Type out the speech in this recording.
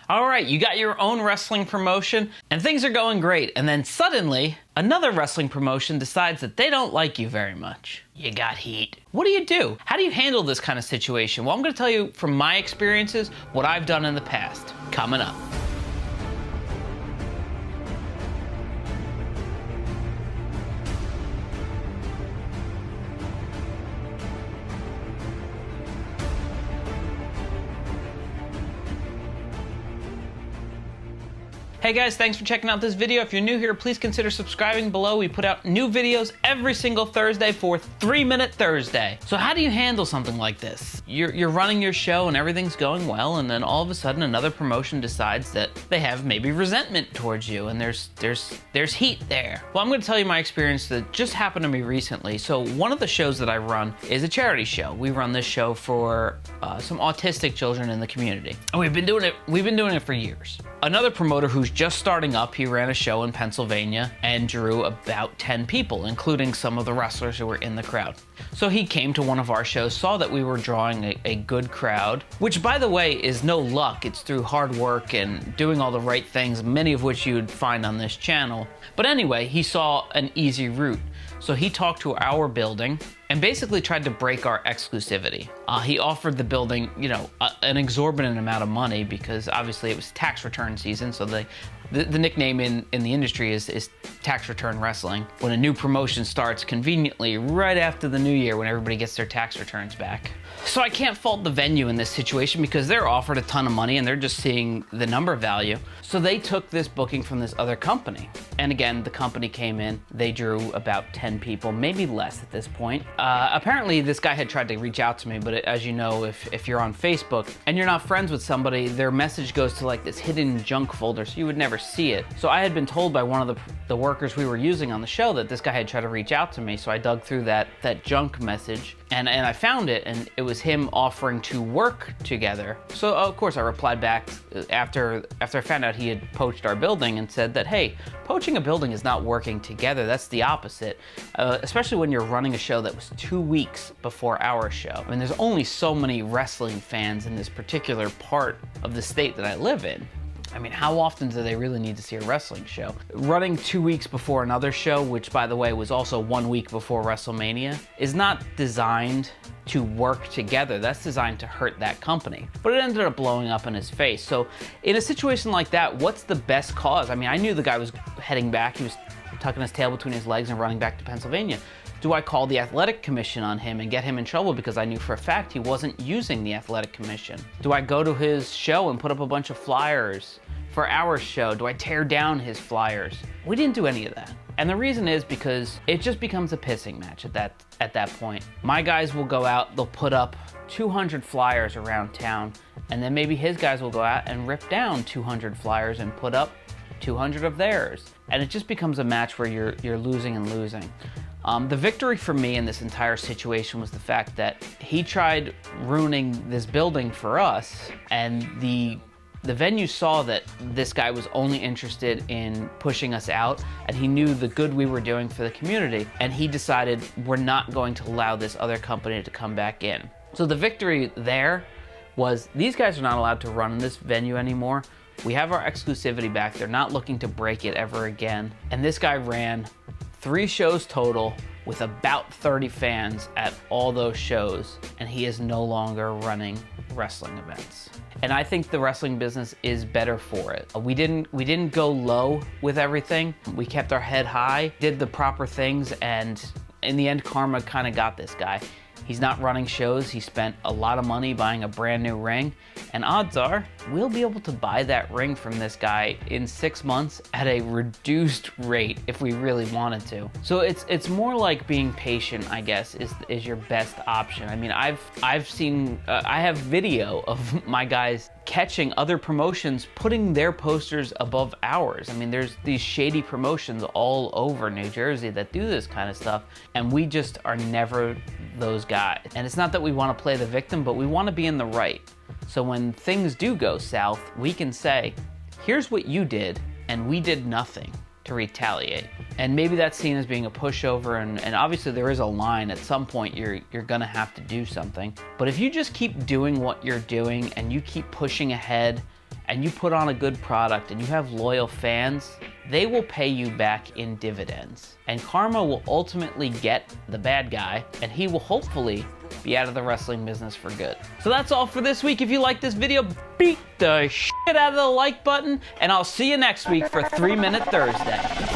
All right, you got your own wrestling promotion and things are going great, and then suddenly another wrestling promotion decides that they don't like you very much. You got heat. What do you do? How do you handle this kind of situation? Well, I'm going to tell you from my experiences what I've done in the past. Coming up. Hey guys, thanks for checking out this video. If you're new here, please consider subscribing below. We put out new videos every single Thursday for 3-Minute Thursday. So how do you handle something like this? You're running your show and everything's going well, and then all of a sudden another promotion decides that they have maybe resentment towards you, and there's heat there. Well, I'm gonna tell you my experience that just happened to me recently. So one of the shows that I run is a charity show. We run this show for some autistic children in the community. And we've been doing it for years. Another promoter who's just starting up, he ran a show in Pennsylvania and drew about 10 people, including some of the wrestlers who were in the crowd. So he came to one of our shows, saw that we were drawing a good crowd, which by the way is no luck. It's through hard work and doing all the right things, many of which you'd find on this channel. But anyway, he saw an easy route. So he talked to our building and basically tried to break our exclusivity. He offered the building, an exorbitant amount of money because obviously it was tax return season. So the nickname in the industry is tax return wrestling. When a new promotion starts conveniently right after the new year when everybody gets their tax returns back. So I can't fault the venue in this situation because they're offered a ton of money and they're just seeing the number value. So they took this booking from this other company. And again, the company came in, they drew about 10 people, maybe less at this point. Apparently this guy had tried to reach out to me, but as you know, if you're on Facebook and you're not friends with somebody, their message goes to like this hidden junk folder, so you would never see it. So I had been told by one of the workers we were using on the show that this guy had tried to reach out to me, so I dug through that junk message and I found it, and it was him offering to work together. So of course I replied back after I found out he had poached our building and said that, hey, poaching a building is not working together. That's the opposite, especially when you're running a show that was 2 weeks before our show. I mean, there's only so many wrestling fans in this particular part of the state that I live in. I mean, how often do they really need to see a wrestling show? Running 2 weeks before another show, which by the way was also 1 week before WrestleMania, is not designed to work together. That's designed to hurt that company. But it ended up blowing up in his face. So in a situation like that, what's the best cause? I mean, I knew the guy was heading back. He was tucking his tail between his legs and running back to Pennsylvania. Do I call the athletic commission on him and get him in trouble because I knew for a fact he wasn't using the athletic commission? Do I go to his show and put up a bunch of flyers for our show? Do I tear down his flyers? We didn't do any of that. And the reason is because it just becomes a pissing match at that point. My guys will go out, they'll put up 200 flyers around town, and then maybe his guys will go out and rip down 200 flyers and put up 200 of theirs. And it just becomes a match where you're losing and losing. The victory for me in this entire situation was the fact that he tried ruining this building for us, and the venue saw that this guy was only interested in pushing us out, and he knew the good we were doing for the community, and he decided we're not going to allow this other company to come back in. So the victory there was these guys are not allowed to run in this venue anymore. We have our exclusivity back. They're not looking to break it ever again. And this guy ran 3 shows total with about 30 fans at all those shows, and he is no longer running wrestling events. And I think the wrestling business is better for it. We didn't go low with everything. We kept our head high, did the proper things, and in the end, karma kind of got this guy. He's not running shows. He spent a lot of money buying a brand new ring, and odds are we'll be able to buy that ring from this guy in 6 months at a reduced rate if we really wanted to. So it's more like being patient, I guess, is your best option. I mean, I've seen I have video of my guys catching other promotions, putting their posters above ours. I mean, there's these shady promotions all over New Jersey that do this kind of stuff, and we just are never those guys. And it's not that we want to play the victim, but we want to be in the right. So when things do go south, we can say, here's what you did, and we did nothing to retaliate. And maybe that's seen as being a pushover, and obviously there is a line. At some point you're gonna have to do something. But if you just keep doing what you're doing and you keep pushing ahead and you put on a good product and you have loyal fans, they will pay you back in dividends. And karma will ultimately get the bad guy, and he will hopefully be out of the wrestling business for good. So that's all for this week. If you like this video, beat the shit out of the like button, and I'll see you next week for 3 Minute Thursday.